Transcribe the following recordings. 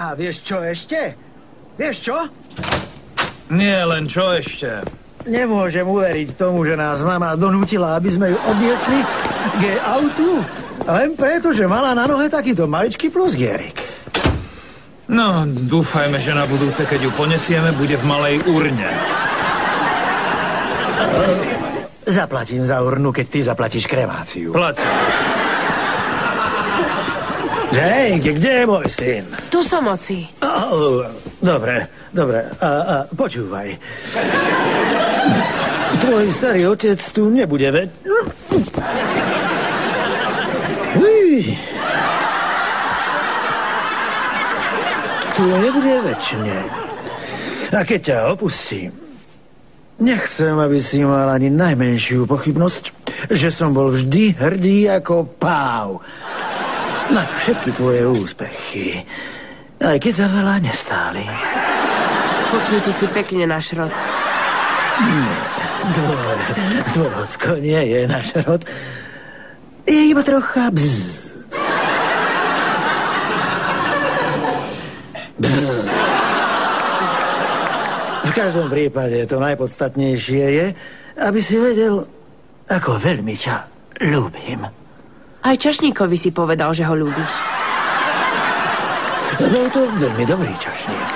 A vieš čo ešte? Vieš čo? Nie, len čo ešte? Nemôžem uveriť tomu, že nás mama donútila, aby sme ju odniesli k jej autu. Len preto, že mala na nohe takýto maličký plusgierik. No, dúfajme, že na budúce, keď ju ponesieme, bude v malej urne. Zaplatím za urnu, keď ty zaplatíš kremáciu. Plať. Jake, kde je môj syn? Tu som, oci. Dobre. Počúvaj. Tvoj starý otec tu nebude, veď? Tu nebude večne. A keď ťa opustím, nechcem, aby si mal ani najmenšiu pochybnosť, že som bol vždy hrdý ako páv na všetky tvoje úspechy, aj keď za veľa nestáli. Počuj, ty si pekne náš rod. Nie, tvoj ocko nie je náš rod. Je iba trocha bzz. V každom prípade to najpodstatnejšie je, aby si vedel, ako veľmi ťa ľúbim. Aj čašníkovi si povedal, že ho ľúbiš. Bol to veľmi dobrý čašník.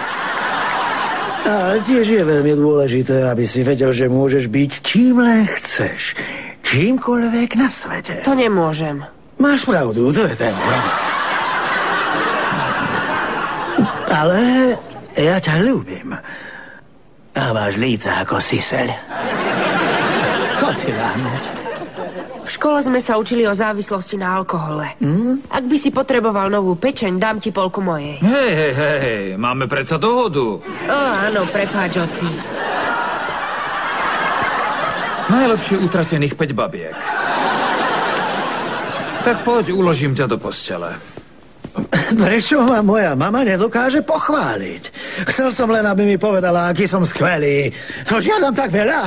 A tiež je veľmi dôležité, aby si vedel, že môžeš byť čím len chceš. Čímkoľvek na svete. To nemôžem. Máš pravdu, to je ten problém. Ale ja ťa ľúbim. A máš líca ako siseľ. Choď si láhnuť. V škole sme sa učili o závislosti na alkohole. Ak by si potreboval novú pečeň, dám ti polku mojej. Hej, máme predsa dohodu. Áno, prepáč, oci. Najlepšie utratených 5 babiek. Tak poď, uložím ťa do postele. Prečo ma moja mama nedokáže pochváliť? Chcel som len, aby mi povedala, aký som skvelý. To žiadam tak veľa.